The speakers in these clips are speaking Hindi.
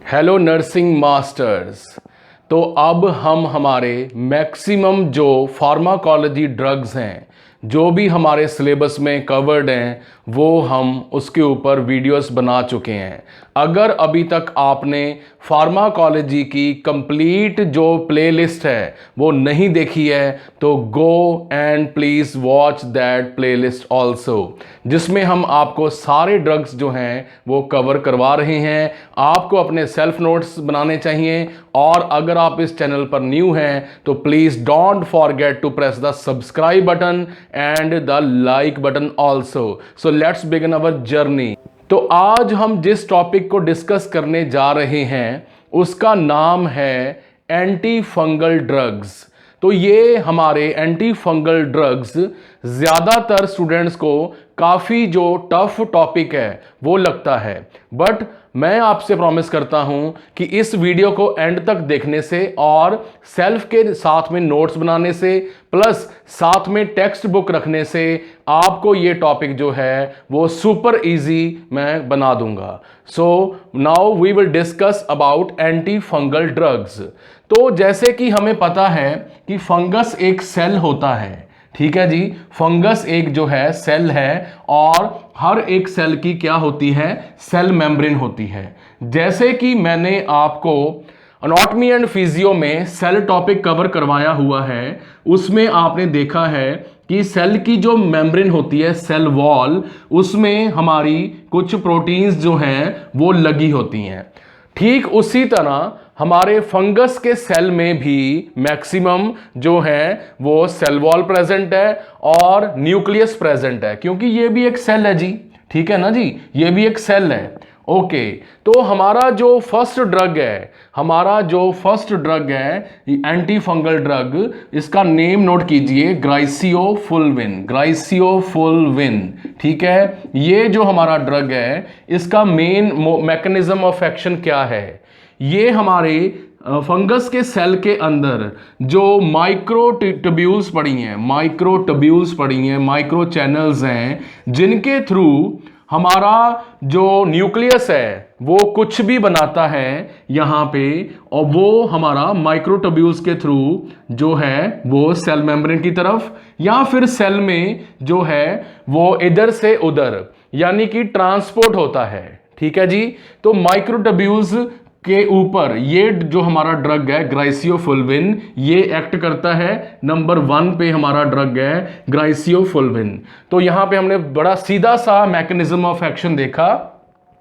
Hello nursing masters. तो अब हम हमारे मैक्सिमम जो फार्माकोलॉजी ड्रग्स हैं, जो भी हमारे सिलेबस में कवर्ड हैं, वो हम उसके ऊपर वीडियोस बना चुके हैं। अगर अभी तक आपने फार्माकोलॉजी की कंप्लीट जो प्लेलिस्ट है वो नहीं देखी है तो go and please watch that playlist also, जिसमें हम आपको सारे ड्रग्स जो हैं वो कवर करवा रहे हैं। आपको अपने सेल्फ नोट्स बनाने चाहिए, और अगर आप इस चैनल पर न्यू हैं तो please don't forget to press the subscribe button and the like button also. So let's begin our journey. तो आज हम जिस टॉपिक को डिस्कस करने जा रहे हैं उसका नाम है एंटी फंगल ड्रग्स। तो ये हमारे एंटी फंगल ड्रग्स ज़्यादातर स्टूडेंट्स को काफ़ी जो टफ टॉपिक है वो लगता है, बट मैं आपसे प्रॉमिस करता हूं कि इस वीडियो को एंड तक देखने से और सेल्फ के साथ में नोट्स बनाने से प्लस साथ में टेक्स्ट बुक रखने से आपको ये टॉपिक जो है वो सुपर इजी मैं बना दूंगा। So now we will discuss about anti fungal drugs. तो जैसे कि हमें पता है कि फंगस एक सेल होता है, ठीक है जी। फंगस एक जो है सेल है, और हर एक सेल की क्या होती है, सेल मेम्ब्रेन होती है। जैसे कि मैंने आपको एनाटॉमी एंड फिजियो में सेल टॉपिक कवर करवाया हुआ है, उसमें आपने देखा है कि सेल की जो मेम्ब्रेन होती है, सेल वॉल, उसमें हमारी कुछ प्रोटीन्स जो हैं वो लगी होती हैं। ठीक उसी तरह हमारे फंगस के सेल में भी मैक्सिमम जो है वो सेल वॉल प्रेजेंट है और न्यूक्लियस प्रेजेंट है, क्योंकि ये भी एक सेल है जी, ठीक है ना जी, ये भी एक सेल है। ओके, तो हमारा जो फर्स्ट ड्रग है एंटी फंगल ड्रग, इसका नेम नोट कीजिए, ग्राइसियोफुलविन। ठीक है, ये जो हमारा ड्रग है इसका मेन मैकेनिज्म ऑफ एक्शन क्या है। ये हमारे फंगस के सेल के अंदर जो माइक्रोट्यूब्यूल्स पड़ी हैं, माइक्रो चैनल्स हैं, जिनके थ्रू हमारा जो न्यूक्लियस है वो कुछ भी बनाता है यहाँ पे, और वो हमारा माइक्रोट्यूब्यूल्स के थ्रू जो है वो सेल मेम्ब्रेन की तरफ या फिर सेल में जो है वो इधर से उधर यानी कि ट्रांसपोर्ट होता है। ठीक है जी। तो माइक्रोट्यूब्यूल्स के ऊपर ये जो हमारा ड्रग है ग्राइसियोफुलविन, ये एक्ट करता है। नंबर 1 पे हमारा ड्रग है ग्राइसियोफुलविन। तो यहां पे हमने बड़ा सीधा सा मैकेनिज्म ऑफ एक्शन देखा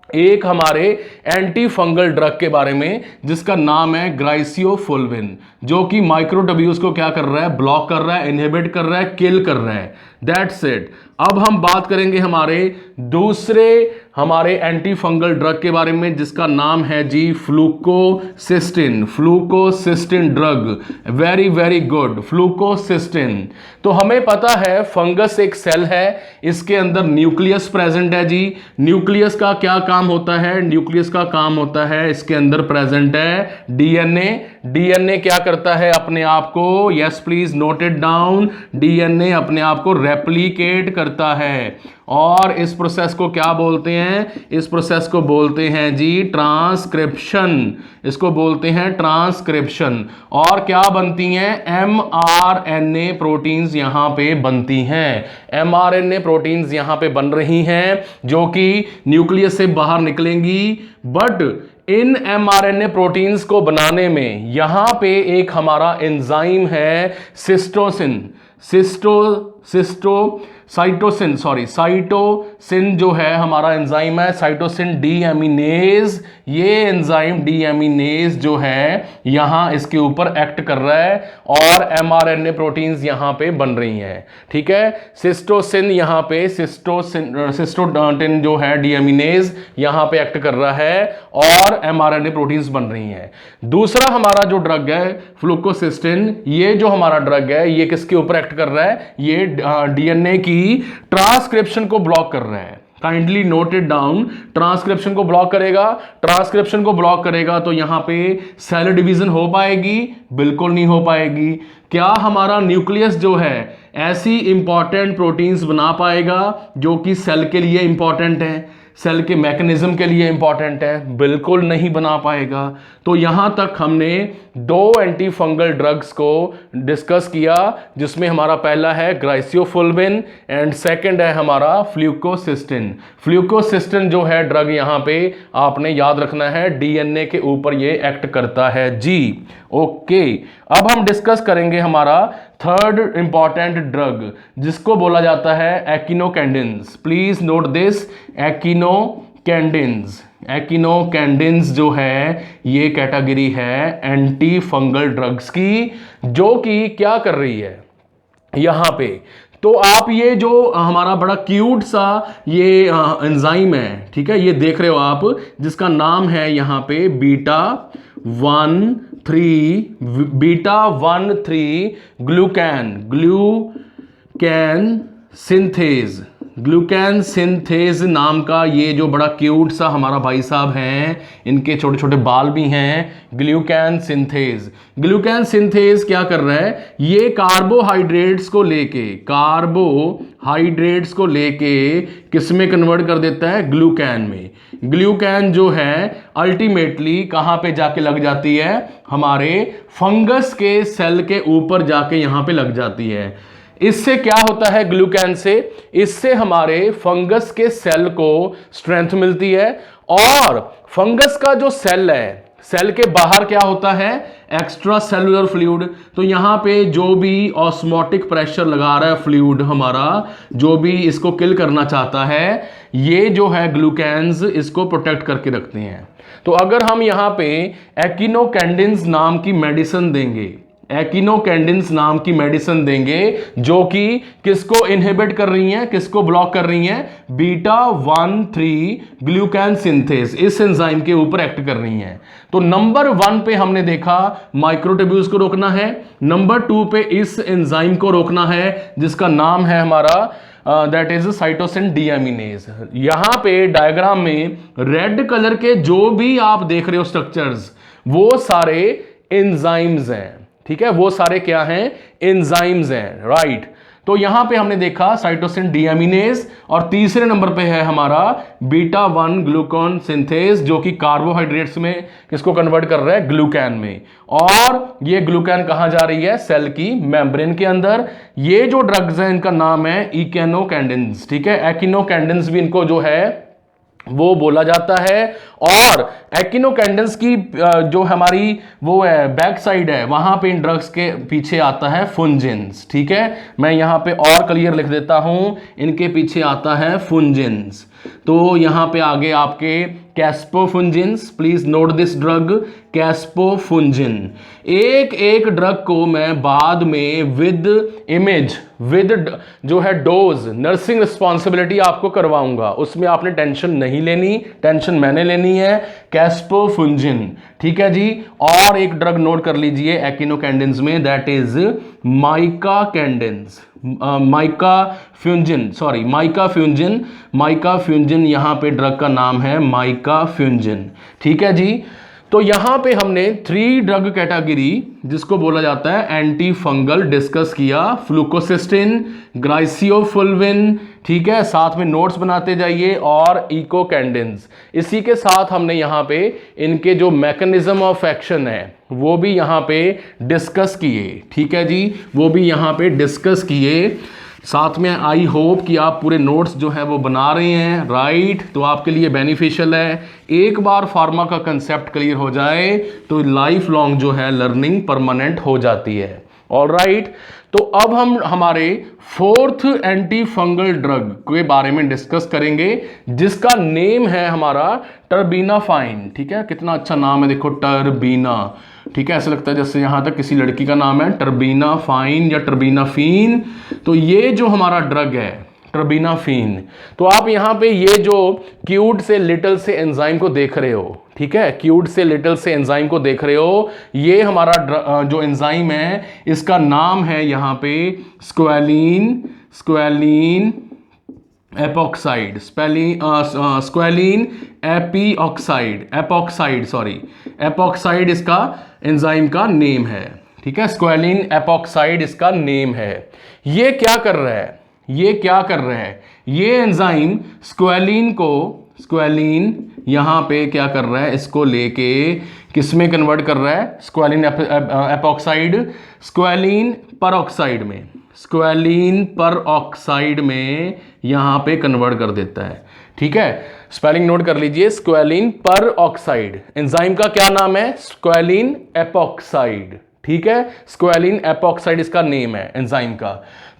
एक हमारे एंटी फंगल ड्रग के बारे में, जिसका नाम है ग्राइसियोफुलविन, जो कि माइक्रोट्यूब्यूल्स को क्या कर रहा है, ब्लॉक कर रहा है, इनहिबिट कर रहा है, किल कर रहा है। That's it. अब हम बात करेंगे हमारे दूसरे एंटी फंगल ड्रग के बारे में, जिसका नाम है जी flucytosine drug. Very very good, flucytosine. तो हमें पता है फंगस एक सेल है, इसके अंदर न्यूक्लियस प्रेजेंट है जी। न्यूक्लियस का क्या काम होता है, न्यूक्लियस का काम होता है, इसके अंदर प्रेजेंट है डीएनए क्या करता है अपने आप को, yes please note it down, DNA अपने आप को रेप्लिकेट करता है। और इस प्रोसेस को क्या बोलते हैं, इस प्रोसेस को बोलते हैं जी ट्रांसक्रिप्शन, इसको बोलते हैं ट्रांसक्रिप्शन। और क्या बनती हैं, एमआरएनए प्रोटीन्स यहां पे बनती हैं, एमआरएनए प्रोटीन्स यहां पे बन रही हैं जो कि न्यूक्लियस से बाहर निकलेंगी। बट इन एमआरएनए प्रोटीन्स को बनाने में यहां पे एक हमारा एंजाइम है साइटोसिन जो है हमारा एंजाइम है, साइटोसिन डीएमिनेज। ये एंजाइम डीएमिनेज जो है यहां इसके ऊपर एक्ट कर रहा है और एमआरएनए प्रोटीन्स यहां पे बन रही हैं। ठीक है, सिस्टोसिन यहां पे सिस्टोटिन जो है डीएमिनेज यहां पे एक्ट कर रहा है और एमआरएनए प्रोटीन्स बन रही हैं। दूसरा हमारा जो ड्रग है फ्लूकोसिस्टिन, ये जो हमारा ड्रग है ये किसके ऊपर एक्ट कर रहा है, ये डीएनए की ट्रांसक्रिप्शन को ब्लॉक कर रहा है। Kindly note it down, transcription को ब्लॉक करेगा तो यहां पे सेल डिवीजन हो पाएगी, बिल्कुल नहीं हो पाएगी। क्या हमारा न्यूक्लियस जो है ऐसी इंपॉर्टेंट प्रोटीन्स बना पाएगा जो कि सेल के लिए इंपॉर्टेंट है, सेल के मैकेनिज्म के लिए इंपॉर्टेंट है? बिल्कुल नहीं बना पाएगा। तो यहां तक हमने 2 एंटी फंगल ड्रग्स को डिस्कस किया, जिसमें हमारा पहला है ग्राइसियोफुल्विन एंड सेकंड है हमारा फ्लूकोसिस्टिन। फ्लूकोसिस्टिन जो है ड्रग यहां पे आपने याद रखना है, डीएनए के ऊपर ये एक्ट करता है जी। ओके, अब हम डिस्कस करेंगे हमारा थर्ड इंपॉर्टेंट ड्रग, जिसको बोला जाता है echinocandins. Please note this, echinocandins. Echinocandins जो है ये कैटेगरी है एंटी फंगल ड्रग्स की, जो कि क्या कर रही है यहां पे। तो आप ये जो हमारा बड़ा क्यूट सा ये एंजाइम है, ठीक है, ये देख रहे हो आप, जिसका नाम है यहां पे बीटा 1,3 ग्लूकैन सिंथेज। ग्लूकैन सिंथेज नाम का ये जो बड़ा क्यूट सा हमारा भाई साहब हैं, इनके छोटे छोटे बाल भी हैं, ग्लूकैन सिंथेज क्या कर रहा है, ये कार्बोहाइड्रेट्स को लेके किस में कन्वर्ट कर देता है, ग्लूकैन में। ग्लूकैन जो है अल्टीमेटली कहां पे जाके लग जाती है, हमारे फंगस के सेल के ऊपर जाके यहां पे लग जाती है। इससे क्या होता है ग्लूकैन से, इससे हमारे फंगस के सेल को स्ट्रेंथ मिलती है, और फंगस का जो सेल है, सेल के बाहर क्या होता है, एक्स्ट्रा सेलुलर फ्लूइड। तो यहां पे जो भी ऑस्मोटिक प्रेशर लगा रहा है फ्लूइड हमारा, जो भी इसको किल करना चाहता है, ये जो है ग्लूकैन्स इसको प्रोटेक्ट करके रखते हैं। तो अगर हम यहां पे एकिनोकैंडिन्स नाम की मेडिसिन देंगे, जो कि किसको इनहिबिट कर रही हैं, किसको ब्लॉक कर रही हैं, बीटा 1,3 ग्लूकैन सिंथेज, इस एंजाइम के ऊपर एक्ट कर रही हैं। तो नंबर 1 पे हमने देखा माइक्रोट्यूब्यूल्स को रोकना है, नंबर 2 पे इस एंजाइम को रोकना है, जिसका नाम है हमारा दैट इज साइटोसिन डीएमिनेज। यहां पे डायग्राम में रेड कलर के जो भी आप देख रहे हो स्ट्रक्चर्स, वो सारे एंजाइम्स हैं, ठीक है, वो सारे क्या हैं, एंजाइम्स हैं, राइट। तो यहां पे हमने देखा साइटोसिन डीएमिनेज, और तीसरे नंबर पे है हमारा बीटा 1 ग्लूकॉन सिंथेज, जो कि कार्बोहाइड्रेट्स में किसको कन्वर्ट कर रहा है, ग्लूकैन में। और ये ग्लूकैन कहां जा रही है, सेल की मेम्ब्रेन के अंदर। ये जो ड्रग्स हैं इनका नाम है इकेनोकैंडिन्स, ठीक है, एकिनोकैंडिन्स भी इनको जो है वो बोला जाता है। और एकिनोकैंडिन्स की जो हमारी वो है बैक साइड है, वहां पे इन ड्रग्स के पीछे आता है फुंजिन्स, ठीक है, मैं यहां पे और क्लियर लिख देता हूं, इनके पीछे आता है फुंजिन्स। तो यहां पे आगे आपके कैस्पोफुंजिन्स, प्लीज नोट दिस ड्रग, कैस्पोफुंजिन। एक ड्रग को मैं बाद में विद जो है डोज, नर्सिंग रिस्पॉन्सिबिलिटी आपको करवाऊंगा, उसमें आपने टेंशन नहीं लेनी, टेंशन मैंने लेनी है, कैस्पोफुंजिन, ठीक है जी। और एक ड्रग नोट कर लीजिए एकिनोकैंडिन्स में, दैट इज माइकाफ्यूंजिन, यहां पे ड्रग का नाम है माइकाफ्यूंजिन, ठीक है जी। तो यहां पे हमने 3 ड्रग कैटेगरी, जिसको बोला जाता है एंटी फंगल, डिस्कस किया, फ्लूकोसिस्टिन, ग्राइसियोफुल्विन, ठीक है, साथ में नोट्स बनाते जाइए, और इकोकैंडिन्स। इसी के साथ हमने यहां पे इनके जो मैकेनिज्म ऑफ एक्शन है वो भी यहां पे डिस्कस किए, ठीक है जी, वो भी यहां पे डिस्कस किए। साथ में आई होप कि आप पूरे नोट्स जो है वो बना रहे हैं, राइट, तो आपके लिए बेनिफिशियल है। एक बार फार्मा का कंसेप्ट क्लियर हो जाए तो लाइफ लॉन्ग जो है लर्निंग परमानेंट हो जाती है, ऑलराइट। तो अब हम हमारे 4th एंटी फंगल ड्रग के बारे में डिस्कस करेंगे, जिसका नेम है हमारा टर्बीनाफाइन, ठीक है, कितना अच्छा नाम है, देखो टर्बीना, ठीक है, ऐसा लगता है जैसे यहां तक किसी लड़की का नाम है, टर्बीनाफाइन या टर्बीनाफीन। तो ये जो हमारा ड्रग है टर्बीनाफीन, तो आप यहां पे ये जो क्यूट से लिटिल से एंजाइम को देख रहे हो, ठीक है, क्यूट से लिटिल से एंजाइम को देख रहे हो, ये हमारा जो एंजाइम है इसका नाम है यहां पे स्क्वेलिन एपॉक्साइड, स्क्वेलिन एपॉक्साइड इसका एंजाइम का नेम है, ठीक है, स्क्वेलिन एपॉक्साइड इसका नेम है। ये क्या कर रहा है, ये एंजाइम स्क्वेलिन स्क्वेलिन यहाँ पे क्या कर रहा है, इसको लेके किस में कन्वर्ट कर रहा है, स्क्वेलिन एपॉक्साइड स्क्वेलिन पर ऑक्साइड में, स्क्वेलिन पर ऑक्साइड में यहाँ पे कन्वर्ट कर देता है। ठीक है, स्पेलिंग नोट कर लीजिए, स्क्वेलिन पर ऑक्साइड। एंजाइम का क्या नाम है, स्क्वेलिन एपॉक्साइड। ठीक है, स्क्वेलिन एपॉक्साइड इसका नेम है एंजाइम का।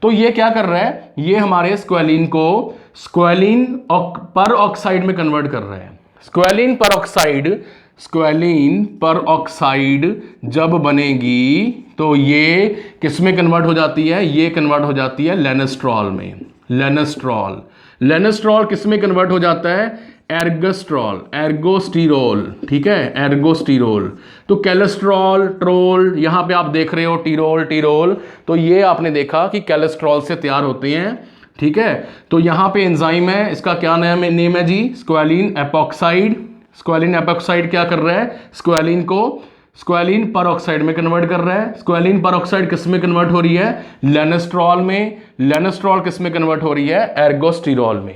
तो ये क्या कर रहा है, ये हमारे स्क्वेलिन को स्क्वेलिन पर ऑक्साइड में कन्वर्ट कर रहा है। स्क्वेलिन पर ऑक्साइड, स्क्वेलिन पर ऑक्साइड जब बनेगी तो ये किस में कन्वर्ट हो जाती है, ये कन्वर्ट हो जाती है लेनेस्ट्रॉल में। लेनेस्ट्रॉल, लेनेस्ट्रॉल किस में कन्वर्ट हो जाता है, एर्गोस्ट्रॉल, एर्गोस्टीरोल। ठीक है, एर्गोस्टीरोल। तो कैलेस्ट्रॉल, ट्रोल, यहां पे आप देख रहे हो टीरोल, टीरोल, तो ये आपने देखा कि कैलेस्ट्रॉल से तैयार होते हैं। ठीक है, तो यहां पे एंजाइम है, इसका क्या नेम है जी, स्क्वेलिन एपॉक्साइड। स्क्वेलिन एपॉक्साइड क्या कर रहा है, स्क्वेलिन को स्क्वेलिन पर ऑक्साइड में कन्वर्ट कर रहा है। स्क्वेलिन पर ऑक्साइड किस में कन्वर्ट हो रही है, लेनेस्ट्रॉल में। लेनेस्ट्रॉल किस में कन्वर्ट हो रही है, एर्गोस्टीरोल में।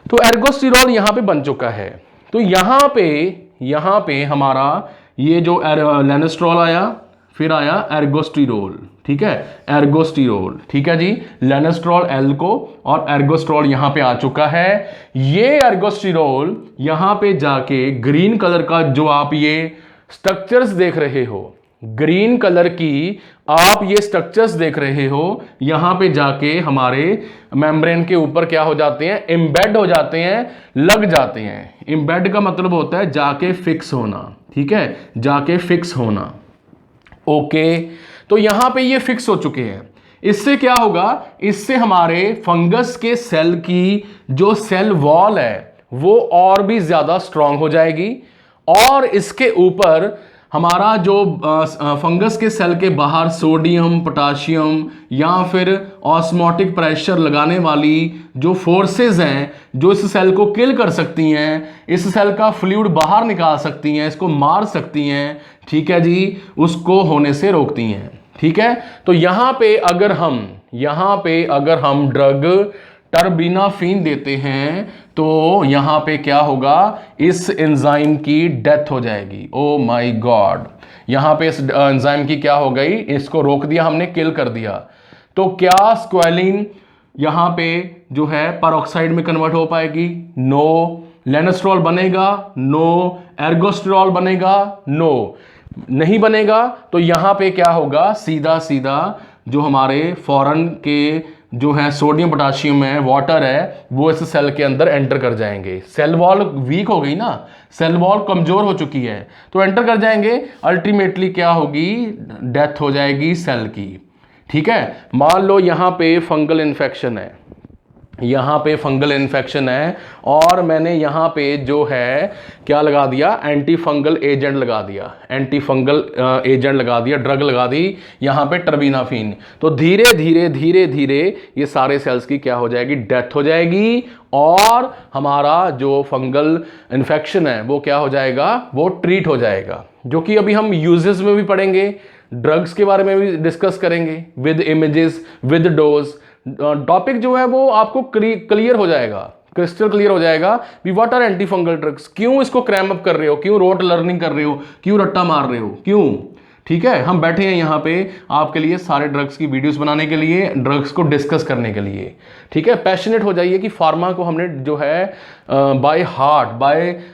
तो एर्गोस्टीरोल यहां पे बन चुका है। तो यहां पे हमारा ये जो लेनेस्ट्रॉल आया, फिर आया एर्गोस्टीरोल। ठीक है, एर्गोस्टीरोल। ठीक है जी, लेनेस्ट्रॉल एल को और एर्गोस्ट्रॉल यहां पे आ चुका है। ये एर्गोस्टीरोल यहां पे जाके ग्रीन कलर का जो आप ये स्ट्रक्चर्स देख रहे हो, ग्रीन कलर की आप ये स्ट्रक्चर्स देख रहे हो, यहां पे जाके हमारे मेम्ब्रेन के ऊपर क्या हो जाते हैं, एम्बेड हो जाते हैं, लग जाते हैं। एम्बेड का मतलब होता है जाके फिक्स होना। ठीक है, जाके फिक्स होना। ओके, तो यहां पे ये फिक्स हो चुके हैं। इससे क्या होगा, इससे हमारे फंगस के सेल की जो सेल वॉल है वो और भी ज्यादा स्ट्रांग हो जाएगी, और इसके ऊपर हमारा जो फंगस के सेल के बाहर सोडियम, पोटाशियम या फिर ऑस्मोटिक प्रेशर लगाने वाली जो फोर्सेस हैं, जो इस सेल को किल कर सकती हैं, इस सेल का फ्लूइड बाहर निकाल सकती हैं, इसको मार सकती हैं। ठीक है जी, उसको होने से रोकती हैं। ठीक है, तो यहां पे अगर हम ड्रग टर्बिनाफिन देते हैं तो यहां पे क्या होगा, इस एंजाइम की डेथ हो जाएगी। ओ माय गॉड, यहां पे इस एंजाइम की क्या हो गई, इसको रोक दिया हमने, किल कर दिया। तो क्या स्क्वेलिन यहां पे जो है परऑक्साइड में कन्वर्ट हो पाएगी, नो। लेनेस्ट्रॉल बनेगा, नो। एर्गोस्टेरॉल बनेगा, नो, नहीं बनेगा। तो यहां पे क्या होगा, सीधा सीधा जो हमारे फॉरेन के जो है सोडियम, पोटाशियम है, वाटर है, वो इस सेल के अंदर एंटर कर जाएंगे। सेल वॉल वीक हो गई ना, सेल वॉल कमजोर हो चुकी है, तो एंटर कर जाएंगे। अल्टीमेटली क्या होगी, डेथ हो जाएगी सेल की। ठीक है, मान लो यहां पे फंगल इन्फेक्शन है, यहां पे फंगल इन्फेक्शन है, और मैंने यहां पे जो है क्या लगा दिया, एंटी फंगल एजेंट लगा दिया, एंटी फंगल एजेंट लगा दिया, ड्रग लगा दी यहां पे टर्बिनाफिन। तो धीरे धीरे धीरे धीरे ये सारे सेल्स की क्या हो जाएगी, डेथ हो जाएगी, और हमारा जो फंगल इन्फेक्शन है वो क्या हो जाएगा, वो ट्रीट हो जाएगा। जो कि अभी हम यूजेस में भी पढ़ेंगे, ड्रग्स के बारे में भी डिस्कस करेंगे, with images, with dose. Topic जो है वो आपको क्लियर हो जाएगा, क्रिस्टल क्लियर हो जाएगा भी what are anti fungal drugs, क्यों इसको क्रैम अप कर रहे हो, क्यों रोट लर्निंग कर रहे हो, क्यों रट्टा मार रहे हो, क्यों। ठीक है, हम बैठे हैं यहाँ पे आपके लिए सारे ड्रग्स की वीडियोस बनाने के लिए, ड्रग्स को डिस्कस करने के लिए। ठीक है, पैशनेट हो जाइए कि फार्मा को हमने जो है बाय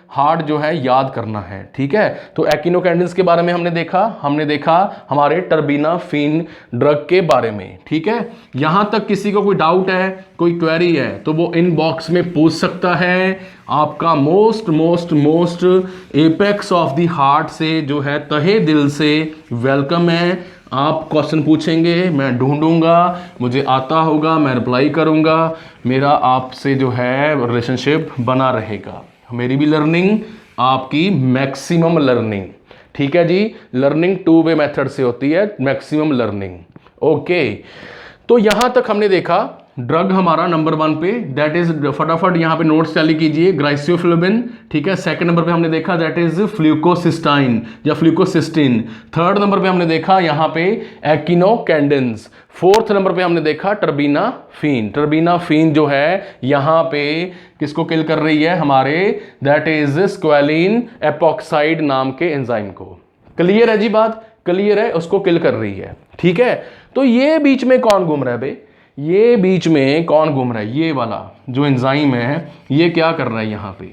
हार्ट जो है याद करना है। ठीक है, तो एकिनोकैंडिन्स के बारे में हमने देखा हमारे टर्बिनाफिन ड्रग के बारे में। ठीक है, यहां तक किसी को कोई डाउट है, कोई क्वेरी है, तो वो इनबॉक्स में पूछ सकता है। आपका most apex of the heart से जो है तहे दिल से वेलकम है। आप क्वेश्चन पूछेंगे, मैं ढूंढूंगा, मुझे आता होगा, मैं रिप्लाई करूंगा, मेरा आपसे जो है रिलेशनशिप बना रहेगा। मेरी भी लर्निंग, आपकी मैक्सिमम लर्निंग। ठीक है जी, लर्निंग 2 वे मेथड से होती है, मैक्सिमम लर्निंग। ओके, तो यहां तक हमने देखा ड्रग हमारा नंबर 1 पे दैट इज, फटाफट यहाँ पे नोट्स टैली कीजिए, ग्राइसियोफ्लोबिन, ठीक है। सेकंड नंबर पे हमने देखा दैट इज फ्लूकोसिस्टाइन या फ्लूकोसिस्टिन। थर्ड नंबर पे हमने देखा यहाँ पे एक्टिनोकेंडिन्स। फोर्थ नंबर पे हमने देखा टर्बिनाफिन। टर्बिनाफिन जो है यहाँ पे किसको किल कर रही है, हमारे दैट इज स्क्वेलिन एपॉक्साइड नाम के एंजाइम को। क्लियर है जी बात, क्लियर है, उसको किल कर रही है, ठीक है। तो ये बीच में कौन घूम रहा है बे, ये बीच में कौन घूम रहा है, ये वाला जो एंजाइम है ये क्या कर रहा है यहाँ पे,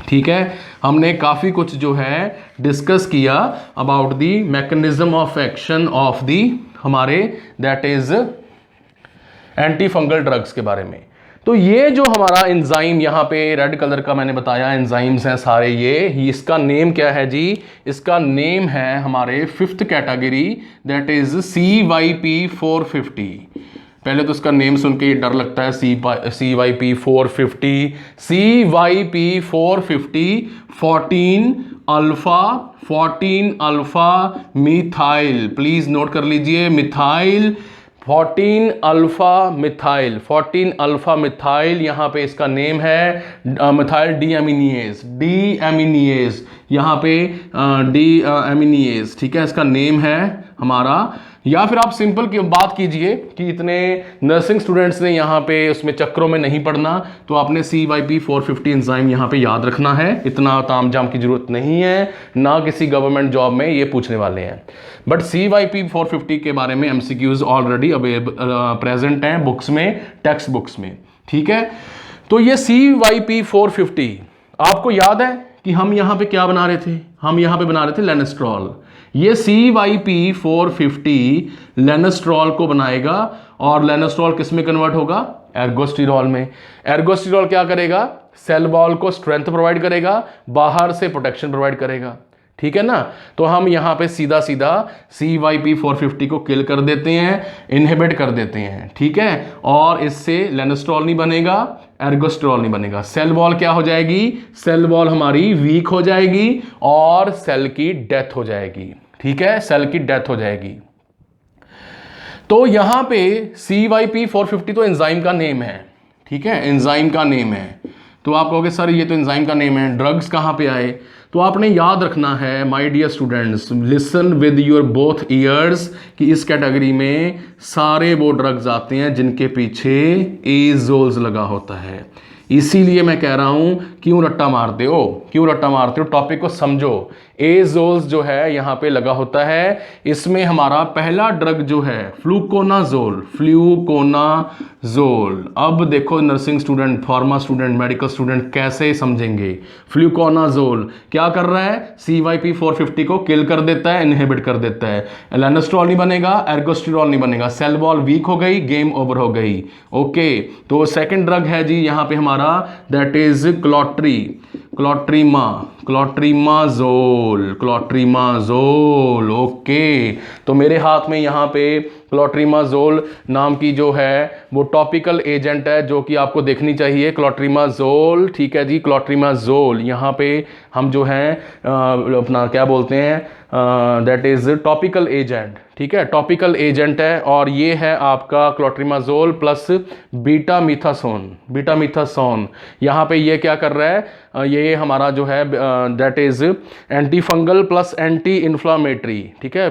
ठीक है। हमने काफी कुछ जो है डिस्कस किया about the mechanism of action of the हमारे that is anti fungal drugs के बारे में। तो ये जो हमारा एंजाइम यहाँ पे रेड कलर का मैंने बताया एंजाइम्स हैं सारे, ये इसका नेम क्या है जी, इसका नेम है हमारे fifth category that is CYP450। पहले तो इसका नेम सुन के डर लगता है, CYP450, CYP450 14 alpha methyl, please note कर लीजिए, मिथाइल 14 अल्फा मिथाइल यहाँ पे इसका नेम है, मिथाइल डी यहाँ पे डी ठीक है, इसका नेम है हमारा। या फिर आप सिंपल की बात कीजिए कि इतने नर्सिंग स्टूडेंट्स ने यहाँ पे उसमें चक्रों में नहीं पढ़ना, तो आपने CYP450 एंजाइम यहाँ पे याद रखना है, इतना तामझाम की जरूरत नहीं है, ना किसी गवर्नमेंट जॉब में ये पूछने वाले हैं। बट CYP450 के बारे में MCQs ऑलरेडी प्रेजेंट हैं बुक्स में, टेक्स्ट बुक्स में, ठीक है। तो ये CYP450 आपको याद है कि हम यहाँ पे क्या बना रहे थे, हम यहाँ पे बना रहे थे लेनेस्ट्रॉल। ये CYP450 लेनेस्ट्रॉल को बनाएगा और लेनेस्ट्रॉल किस में कन्वर्ट होगा, एर्गोस्टिरॉल में। एर्गोस्टिरॉल क्या करेगा, सेल वॉल को स्ट्रेंथ प्रोवाइड करेगा, बाहर से प्रोटेक्शन प्रोवाइड करेगा, ठीक है ना। तो हम यहाँ पे सीधा सीधा CYP450 को किल कर देते हैं, इनहिबिट कर देते हैं, ठीक है। और इससे लेनेस्ट्रॉल नहीं बनेगा, एर्गोस्टिरॉल नहीं बनेगा, सेल वॉल क्या हो जाएगी, सेल वॉल हमारी वीक हो जाएगी और सेल की डेथ हो जाएगी, ठीक है, सेल की डेथ हो जाएगी। तो यहां पे CYP450 तो एंजाइम का नेम है, ठीक है, एंजाइम का नेम है। तो आप कहोगे सर ये तो एंजाइम का नेम है, ड्रग्स कहां पे आए, तो आपने याद रखना है my dear students, listen with your both ears, कि इस कैटेगरी में सारे वो ड्रग्स आते हैं जिनके पीछे एजोल्स लगा होता है। इसीलिए मैं कह रहा हूं क्यों रट्टा मारते हो, क्यों रट्टा मारते हो, टॉपिक को समझो। एजोल्स जो है यहां पे लगा होता है, इसमें हमारा पहला ड्रग जो है फ्लूकोनाजोल, फ्लूकोनाजोल। अब देखो nursing student, pharma student, medical student कैसे समझेंगे। फ्लूकोनाजोल क्या कर रहा है, CYP450 को किल कर देता है, इनहिबिट कर देता है, लेनेस्ट्रॉल नहीं बनेगा, एर्गोस्टिरॉल नहीं बनेगा, सेल वॉल वीक हो गई, गेम ओवर हो गई, ओके। तो सेकंड ड्रग है जी यहां पे हमारा दैट इज क्लोट्रीमाजोल, ओके। तो मेरे हाथ में यहाँ पे क्लोट्रीमाजोल नाम की जो है वो टॉपिकल एजेंट है जो कि आपको देखनी चाहिए, क्लोट्रीमाजोल, ठीक है जी, क्लोट्रीमाजोल। यहाँ पे हम जो है अपना क्या बोलते हैं, दैट इज टॉपिकल एजेंट, ठीक है, टॉपिकल एजेंट है। और ये है आपका क्लोट्रीमाजोल प्लस बीटामिथासोन। यहाँ पे ये क्या कर रहा है, ये हमारा जो है that is anti fungal plus anti inflammatory, ठीक है,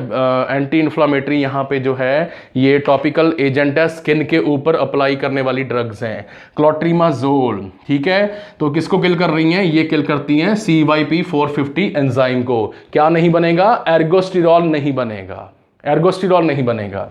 एंटी इन्फ्लामेटरी यहाँ पे जो है ये टॉपिकल एजेंट है, स्किन के ऊपर अप्लाई करने वाली ड्रग्स हैं क्लोट्रीमाजोल, ठीक है। तो किसको किल कर रही हैं, ये किल करती हैं CYP450 एंजाइम को। क्या नहीं बनेगा, एर्गोस्टिरॉल नहीं बनेगा, एर्गोस्टिरॉल नहीं बनेगा,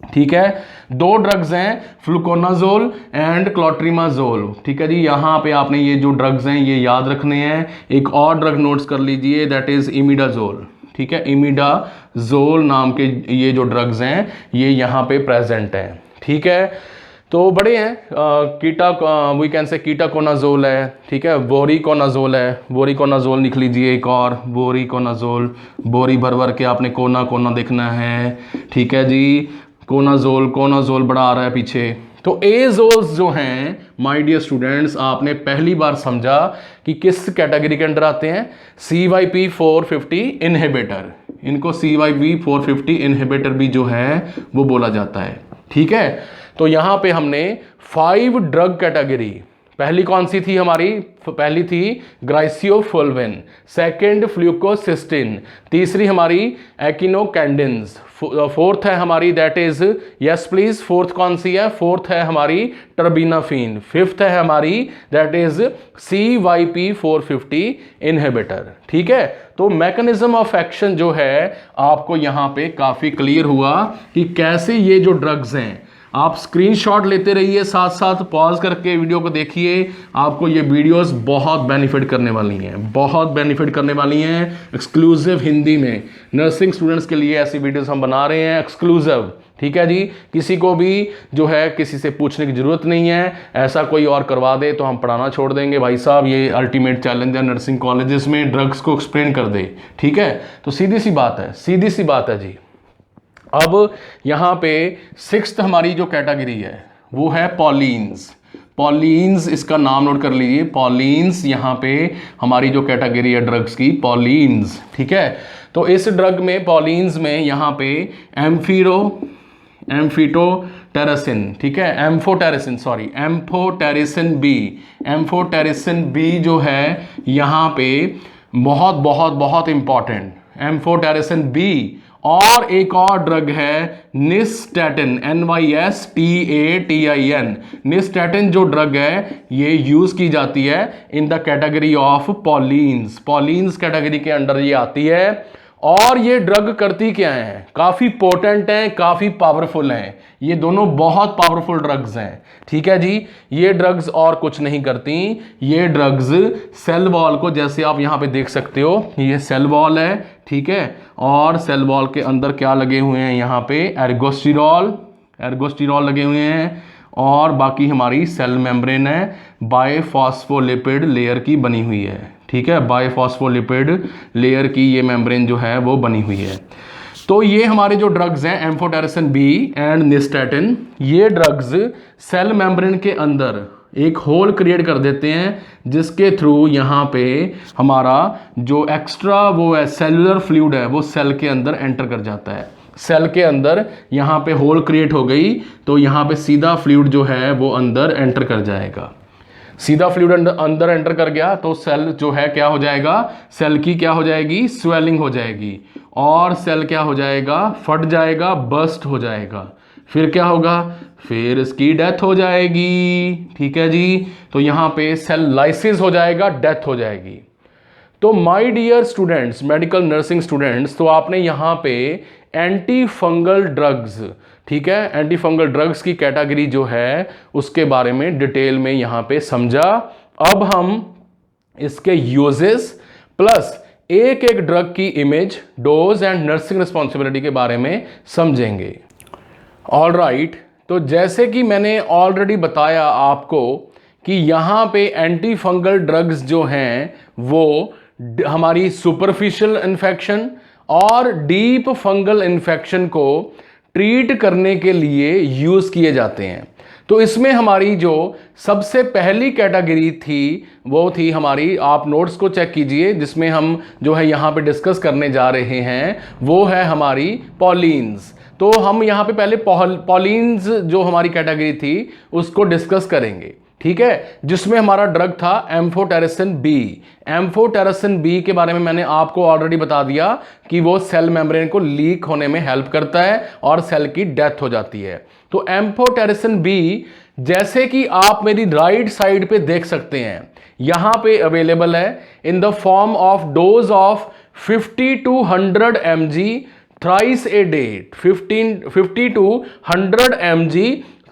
ठीक है। दो ड्रग्स हैं फ्लूकोनाजोल एंड क्लोट्रीमाजोल, ठीक है जी। यहां पे आपने ये जो ड्रग्स हैं ये याद रखने हैं। एक और ड्रग नोट्स कर लीजिए दैट इज इमिडाजोल, ठीक है, इमिडाजोल नाम के ये जो ड्रग्स हैं ये यहाँ पे प्रेजेंट हैं, ठीक है। तो बड़े हैं, वी कैन से कीटाकोनाजोल है, ठीक है, वोरिकोनाजोल है, वोरिकोनाजोल लिख लीजिए एक और, वोरिकोनाजोल, बोरी भर भर के आपने कोना कोना देखना है, ठीक है जी। कोनाजोल बड़ा आ रहा है पीछे। तो एजोल्स जो हैं माय डियर स्टूडेंट्स, आपने पहली बार समझा कि किस कैटेगरी के अंदर आते हैं, CYP450 इनहिबिटर। इनको CYP450 इनहिबिटर भी जो है वो बोला जाता है, ठीक है। तो यहाँ पे हमने 5 ड्रग कैटेगरी, पहली कौन सी थी हमारी, पहली थी ग्राइसियोफुल्विन, सेकंड फ्लूकोसिस्टिन, तीसरी हमारी एकिनोकैंडिन्स, फोर्थ है हमारी that is, yes please, fourth कौन सी है, फोर्थ है हमारी टर्बिनाफिन, फिफ्थ है हमारी दैट इज CYP450 इनहिबिटर। ठीक है, तो मैकेनिज्म ऑफ एक्शन जो है आपको यहां पे काफी क्लियर हुआ कि कैसे ये जो ड्रग्स हैं, आप स्क्रीनशॉट लेते रहिए, साथ साथ पॉज करके वीडियो को देखिए, आपको ये वीडियोस बहुत बेनिफिट करने वाली हैं, बहुत बेनिफिट करने वाली हैं। एक्सक्लूसिव हिंदी में नर्सिंग स्टूडेंट्स के लिए ऐसी वीडियोस हम बना रहे हैं, एक्सक्लूसिव। ठीक है जी, किसी को भी जो है किसी से पूछने की जरूरत नहीं है, ऐसा कोई और करवा दे तो हम पढ़ाना छोड़ देंगे। भाई साहब ये अल्टीमेट चैलेंज है नर्सिंग कॉलेजेस में, ड्रग्स को एक्सप्लेन कर दे। ठीक है, तो सीधी सी बात है, सीधी सी बात है जी। अब यहाँ पे 6th हमारी जो कैटेगरी है वो है पॉलीन्स। पॉलीन्स, इसका नाम नोट कर लीजिए, पॉलीन्स यहाँ पे हमारी जो कैटेगरी है ड्रग्स की, पॉलीन्स। ठीक है, तो इस ड्रग में, पॉलीन्स में यहाँ पे एम्फिटोटेरेसिन, ठीक है, एम्फोटेरेसिन बी जो है यहाँ पे बहुत बहुत बहुत इंपॉर्टेंट, एम्फोटेरेसिन बी। और एक और ड्रग है निस्टैटिन, NYSTATIN। निस्टैटिन जो ड्रग है ये यूज की जाती है in the category of polyenes, polyenes category के अंडर ये आती है। और ये ड्रग करती क्या है, काफी पोटेंट हैं, काफी पावरफुल हैं, ये दोनों बहुत पावरफुल ड्रग्स हैं। ठीक है जी, ये ड्रग्स और कुछ नहीं करती, ये ड्रग्स सेल वॉल को, जैसे आप यहां पे देख सकते हो, ये सेल वॉल है। ठीक है, और सेल वॉल के अंदर क्या लगे हुए हैं, यहाँ पे एर्गोस्टिरॉल लगे हुए हैं, और बाकी हमारी सेल मेम्ब्रेन है, बायफॉस्फोलिपिड लेयर की बनी हुई है। ठीक है, बायफॉस्फोलिपिड लेयर की ये मेम्ब्रेन जो है वो बनी हुई है। तो ये हमारे जो ड्रग्स हैं एम्फोटेरेसिन बी एंड निस्टैटिन, ये ड्रग्स सेल मेम्ब्रेन के अंदर एक होल क्रिएट कर देते हैं, जिसके थ्रू यहाँ पे हमारा जो एक्स्ट्रा वो है सेलुलर फ्लूइड है वो सेल के अंदर एंटर कर जाता है। सेल के अंदर यहाँ पे होल क्रिएट हो गई, तो यहाँ पे सीधा फ्लूइड जो है वो अंदर एंटर कर जाएगा। सीधा फ्लूइड अंदर एंटर कर गया तो सेल जो है क्या हो जाएगा, सेल की क्या हो जाएगी, स्वेलिंग हो जाएगी, और सेल क्या हो जाएगा, फट जाएगा, बस्ट हो जाएगा। फिर क्या होगा, फिर इसकी डेथ हो जाएगी। ठीक है जी, तो यहाँ पे सेल लाइसिस हो जाएगा, डेथ हो जाएगी। तो my dear students, medical nursing students, तो आपने यहाँ पे एंटी फंगल ड्रग्स, ठीक है, एंटी फंगल ड्रग्स की कैटेगरी जो है उसके बारे में डिटेल में यहाँ पे समझा। अब हम इसके यूजेस प्लस एक एक ड्रग की image, dose and nursing responsibility के बारे में समझेंगे। ऑल राइट, तो जैसे कि मैंने ऑलरेडी बताया आपको कि यहाँ पे एंटी फंगल ड्रग्स जो हैं वो हमारी सुपरफिशियल इन्फेक्शन और डीप फंगल इन्फेक्शन को ट्रीट करने के लिए यूज़ किए जाते हैं। तो इसमें हमारी जो सबसे पहली कैटेगरी थी वो थी हमारी, आप नोट्स को चेक कीजिए, जिसमें हम जो है यहाँ पे डिस्कस करने जा रहे हैं वो है हमारी पॉलीन्स। तो हम यहाँ पे पहले पॉलीन्स जो हमारी कैटेगरी थी उसको डिस्कस करेंगे। ठीक है, जिसमें हमारा ड्रग था एम्फोटेरेसिन बी। एम्फोटेरेसिन बी के बारे में मैंने आपको ऑलरेडी बता दिया कि वो सेल मेम्ब्रेन को लीक होने में हेल्प करता है और सेल की डेथ हो जाती है। तो एम्फोटेरेसिन बी, जैसे कि आप मेरी राइट साइड पे देख सकते हैं, यहां पे अवेलेबल है in the form of dose of 50 to 100 mg thrice a day, 50 to 100 mg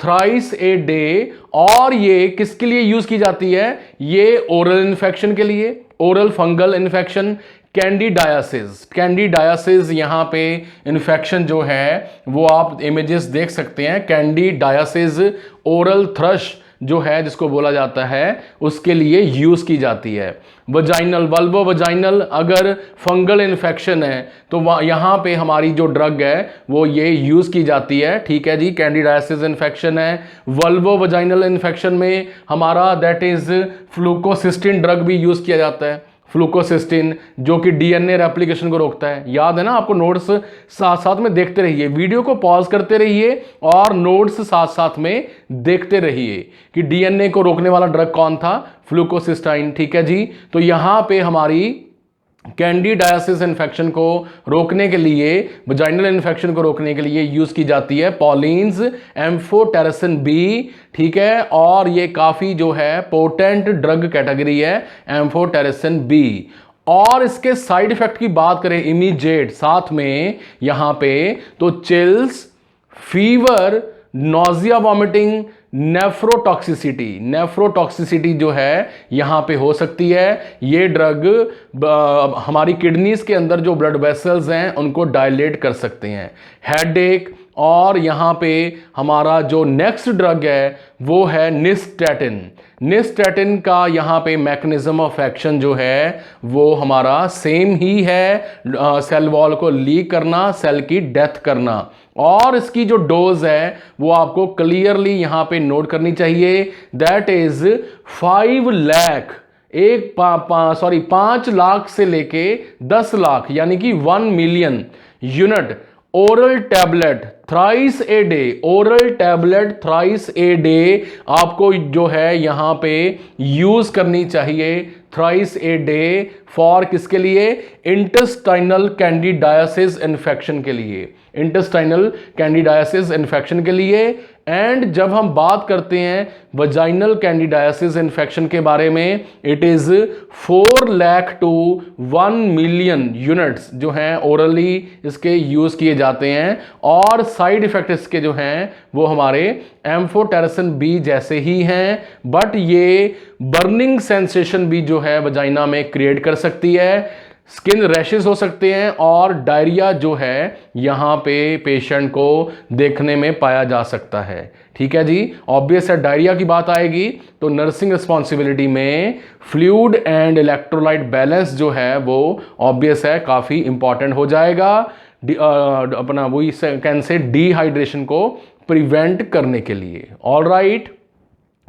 thrice a day. और ये किसके लिए यूज की जाती है, ये ओरल इन्फेक्शन के लिए, ओरल फंगल इन्फेक्शन, कैंडिडायासिस यहाँ पे इन्फेक्शन जो है वो आप इमेजेस देख सकते हैं। कैंडिडायासिस ओरल थ्रश जो है जिसको बोला जाता है उसके लिए यूज की जाती है। वजाइनल, वल्वो वजाइनल अगर फंगल इन्फेक्शन है तो यहाँ पे हमारी जो ड्रग है वो ये यूज की जाती है। ठीक है जी, कैंडिडायासिस इन्फेक्शन है। वल्वो वजाइनल इन्फेक्शन में हमारा दैट इज फ्लूकोसिस्टिन ड्रग भी यूज किया जाता है। फ्लूकोसिस्टिन जो कि डीएनए रेप्लिकेशन को रोकता है। याद है ना आपको, नोट्स साथ साथ में देखते रहिए, वीडियो को पॉज करते रहिए और नोट्स साथ साथ में देखते रहिए कि डीएनए को रोकने वाला ड्रग कौन था, फ्लूकोसिस्टाइन। ठीक है जी। तो यहां पे हमारी कैंडिडायसिस इन्फेक्शन को रोकने के लिए, वजाइनल इन्फेक्शन को रोकने के लिए यूज की जाती है पॉलिन्स एम्फोटेरिसिन बी। ठीक है, और ये काफी जो है पोटेंट ड्रग कैटेगरी है एम्फोटेरिसिन बी। और इसके साइड इफेक्ट की बात करें इमीडिएट साथ में यहां पे, तो chills, fever, nausea, vomiting, nephrotoxicity जो है यहां पे हो सकती है। ये ड्रग हमारी किडनीज के अंदर जो ब्लड वेसल्स हैं उनको डायलेट कर सकते हैं। हेडेक, और यहां पे हमारा जो नेक्स्ट ड्रग है वो है निस्टेटिन। निस्टेटिन का यहां पे मैकेनिज्म ऑफ एक्शन जो है वो हमारा सेम ही है, सेल वॉल को लीक करना, सेल की डेथ करना। और इसकी जो डोज है वो आपको क्लियरली यहां पे नोट करनी चाहिए, दैट इज 5 लाख 5 लाख से लेके 10 लाख यानी कि 1 million unit oral tablet thrice a day, oral tablet thrice a day आपको जो है यहां पे यूज करनी चाहिए, थ्राइस ए डे। फॉर किसके लिए? इंटेस्टाइनल कैंडिडायसिस इन्फेक्शन के लिए, इंटेस्टाइनल कैंडिडायसिस इन्फेक्शन के लिए। एंड जब हम बात करते हैं वजाइनल कैंडिडायसिस इन्फेक्शन के बारे में, it is 4 lakh to 1 million units जो हैं ओरली इसके यूज किए जाते हैं। और साइड इफेक्ट इसके जो हैं वो हमारे एम्फोटेरिसिन बी जैसे ही हैं, बट ये बर्निंग सेंसेशन भी जो है वजाइना में क्रिएट कर सकती है, स्किन रैशेस हो सकते हैं, और डायरिया जो है यहां पे पेशेंट को देखने में पाया जा सकता है। ठीक है जी। ऑब्वियस है डायरिया की बात आएगी तो नर्सिंग रिस्पॉन्सिबिलिटी में फ्लूइड एंड इलेक्ट्रोलाइट बैलेंस जो है वो ऑब्वियस है काफी इंपॉर्टेंट हो जाएगा, अपना वही कैन से डिहाइड्रेशन को प्रिवेंट करने के लिए। All right,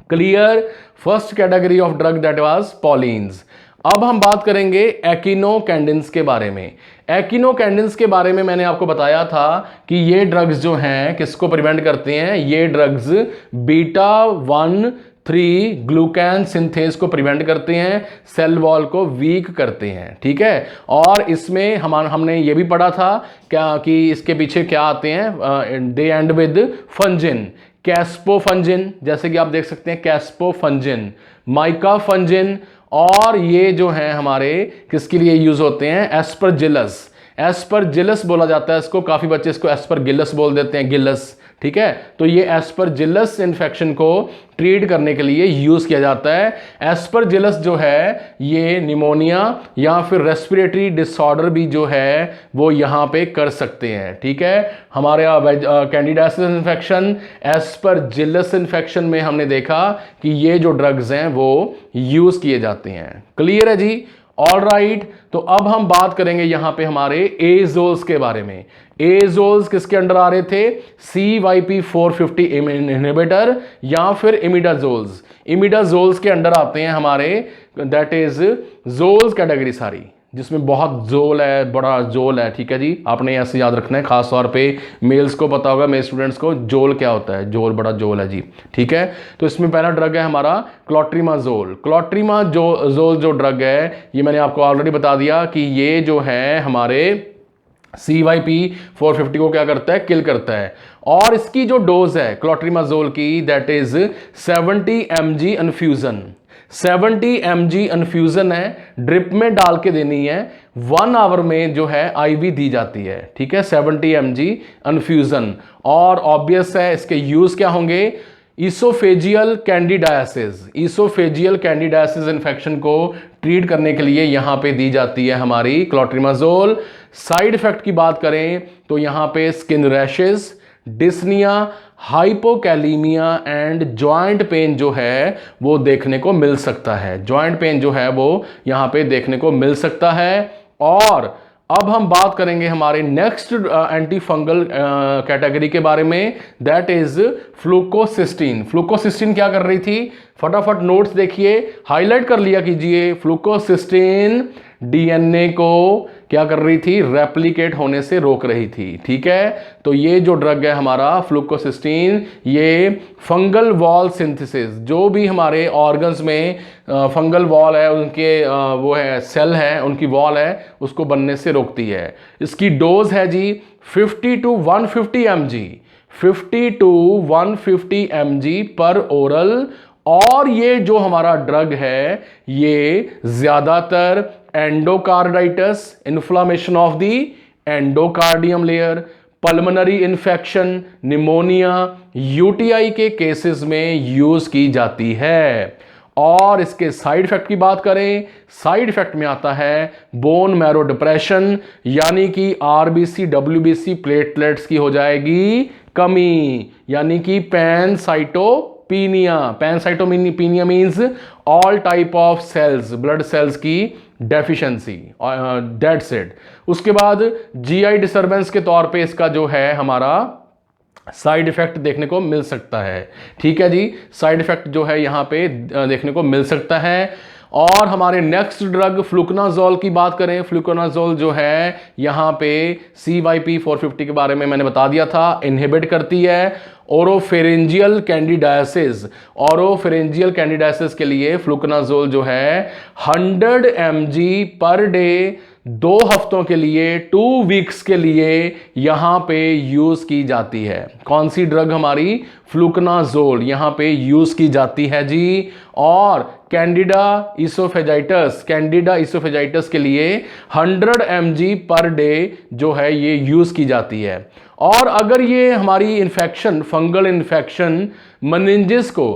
clear. First category of drug that was polyenes. अब हम बात करेंगे एकिनोकैंडिन्स के बारे में। एकिनोकैंडिन्स के बारे में मैंने आपको बताया था कि ये ड्रग्स जो हैं किसको प्रिवेंट करते हैं, ये ड्रग्स बीटा 1,3 ग्लूकैन सिंथेस को प्रिवेंट करते हैं, सेल वॉल को वीक करते हैं। ठीक है, और इसमें हमने ये भी पढ़ा था क्या कि इसके पीछे क्या आते हैं, दे एंड विद फंजिन, कैस्पोफंजिन, जैसे कि आप देख सकते हैं कैस्पोफंजिन, माइकाफंजिन, और ये जो हैं हमारे किसके लिए यूज होते हैं, एस्परजिलस। एस्परजिलस बोला जाता है इसको, काफी बच्चे इसको एस्परगिलस बोल देते हैं, गिलस। ठीक है, तो ये एस्परजिलस इन्फेक्शन को ट्रीट करने के लिए यूज किया जाता है। एस्परजिलस जो है ये निमोनिया या फिर रेस्पिरेटरी डिसऑर्डर भी जो है वो यहां पे कर सकते हैं। ठीक है, हमारे कैंडिडायसिस इन्फेक्शन, एस्परजिलस इन्फेक्शन में हमने देखा कि ये जो ड्रग्स हैं वो यूज किए जाते हैं। क्लियर है जी। ऑल राइट, तो अब हम बात करेंगे यहां पे हमारे एजोल्स के बारे में। एजोल्स किसके अंडर आ रहे थे, CYP450 इनहिबिटर या फिर इमिडाजोल्स। इमिडाजोल्स के अंडर आते हैं हमारे, दैट इज जोल्स कैटेगरी सारी, जिसमें बहुत जोल है, बड़ा जोल है। ठीक है जी, आपने ऐसे याद रखना है, खास तौर पे मेल्स को पता होगा, मेल स्टूडेंट्स को जोल क्या होता है, जोल बड़ा जोल है जी। ठीक है, तो इसमें पहला ड्रग है हमारा क्लोट्रीमाजोल। क्लोट्रीमाजोल जो ड्रग है ये मैंने आपको ऑलरेडी बता दिया कि ये जो है हमारे CYP450 को क्या करता है, किल करता है। और इसकी जो डोज है क्लोट्रीमाजोल की, that is 70 mg infusion. 70 mg infusion है, ड्रिप में डाल के देनी है, 1 आवर में जो है IV दी जाती है। ठीक है, 70 mg इन्फ्यूजन। और ऑब्वियस है इसके यूज क्या होंगे, ईसोफेजियल कैंडिडायसिस, ईसोफेजियल कैंडिडायसिस इन्फेक्शन को ट्रीट करने के लिए यहां पे दी जाती है हमारी क्लोट्रीमाजोल। साइड इफेक्ट की बात करें तो यहां पे skin rashes, dyspnea, hypokalemia and joint pain जो है वो देखने को मिल सकता है। जॉइंट पेन जो है वो यहां पे देखने को मिल सकता है। और अब हम बात करेंगे हमारे नेक्स्ट एंटी फंगल कैटेगरी के बारे में, दैट इज फ्लूकोसिस्टीन। फ्लूकोसिस्टीन क्या कर रही थी, फटाफट नोट्स देखिए, हाईलाइट कर लिया कीजिए। फ्लूकोसिस्टीन डीएनए को क्या कर रही थी, रेप्लिकेट होने से रोक रही थी। ठीक है, तो ये जो ड्रग है हमारा फ्लूकोसिस्टीन, ये फंगल वॉल सिंथेसिस, जो भी हमारे ऑर्गन्स में फंगल वॉल है, उनके वो है सेल है, उनकी वॉल है, उसको बनने से रोकती है। इसकी डोज है जी 50 to 150 mg, 50 to 150 mg पर ओरल। और ये जो हमारा ड्रग है ये ज्यादातर endocarditis, inflammation of the endocardium layer, pulmonary infection, pneumonia, UTI के केसेस में यूज की जाती है। और इसके साइड इफेक्ट की बात करें, साइड इफेक्ट में आता है बोन मैरो डिप्रेशन, यानी कि आरबीसी डब्ल्यूबीसी प्लेटलेट्स की हो जाएगी कमी, यानी कि pancytopenia. Pancytopenia means all type of cells, blood cells की डेफिशिएंसी, डेड सेट। उसके बाद जीआई डिस्टर्बेंस के तौर पे इसका जो है हमारा साइड इफेक्ट देखने को मिल सकता है। ठीक है जी, साइड इफेक्ट जो है यहां पे देखने को मिल सकता है। और हमारे नेक्स्ट ड्रग फ्लूकोनाजोल की बात करें, फ्लूकोनाजोल जो है यहां पे CYP450 के बारे में मैंने बता दिया था, इनहिबिट करती है ओरोफेरेंजियल कैंडिडायसिस। ओरोफेरेंजियल कैंडिडायसिस के लिए फ्लूकोनाजोल जो है 100 mg पर डे 2 हफ्तों के लिए, 2 वीक्स के लिए यहां पे यूज की जाती है। कौन सी ड्रग हमारी, फ्लूकोनाजोल यहां पे यूज की जाती है जी। और कैंडिडा इसोफेजाइटिस, कैंडिडा इसोफेजाइटिस के लिए 100 mg पर डे जो है ये यूज की जाती है। और अगर ये हमारी इन्फेक्शन, फंगल इन्फेक्शन मेनिंजिस को,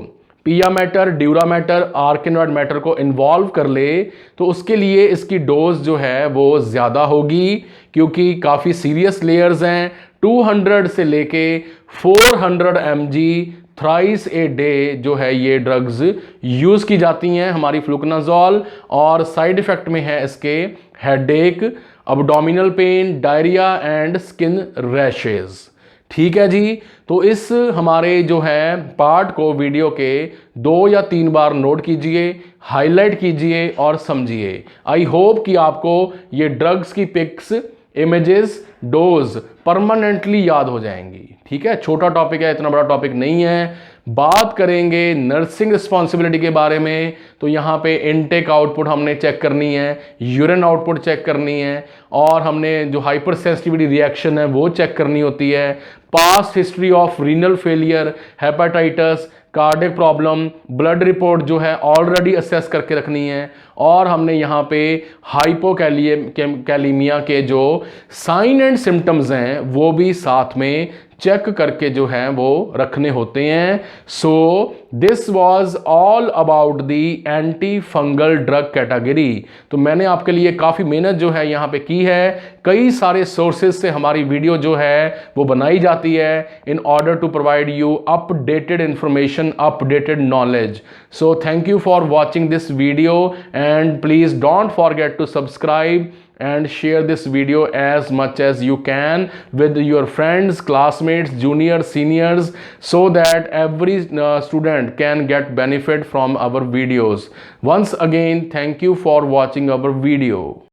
पिया मैटर, ड्यूरा मैटर, आर्किनोइड मैटर को इन्वॉल्व कर ले, तो उसके लिए इसकी डोज जो है वो ज़्यादा होगी, क्योंकि काफ़ी सीरियस लेयर्स हैं। 200 से लेके 400 mg थ्राइस ए डे जो है ये ड्रग्स यूज़ की जाती हैं हमारी फ्लूकोनाजोल। और साइड इफ़ेक्ट में है इसके headache, abdominal pain, diarrhea and skin rashes. ठीक है जी, तो इस हमारे जो है पार्ट को वीडियो के 2 या 3 बार नोट कीजिए, हाईलाइट कीजिए और समझिए। आई होप कि आपको ये ड्रग्स की पिक्स, इमेजेस, डोज परमानेंटली याद हो जाएंगी। ठीक है, छोटा टॉपिक है, इतना बड़ा टॉपिक नहीं है। बात करेंगे नर्सिंग रिस्पॉन्सिबिलिटी के बारे में, तो यहाँ पे इनटेक आउटपुट हमने चेक करनी है, यूरिन आउटपुट चेक करनी है, और हमने जो हाइपर सेंसिटिविटी रिएक्शन है वो चेक करनी होती है। Past history of renal failure, hepatitis, cardiac problem, blood report जो है ऑलरेडी असेस करके रखनी है। और हमने यहाँ पे हाइपोकैलीमिया के जो साइन एंड सिम्टम्स हैं वो भी साथ में चेक करके जो है वो रखने होते हैं। So this was all about the anti fungal drug category. तो मैंने आपके लिए काफ़ी मेहनत जो है यहाँ पे की है, कई सारे सोर्सेज से हमारी वीडियो जो है वो बनाई जाती है in order to provide you updated information, updated knowledge. So thank you for watching this video and please don't forget to subscribe and share this video as much as you can with your friends, classmates, juniors, seniors, so that every student can get benefit from our videos. Once again, thank you for watching our video.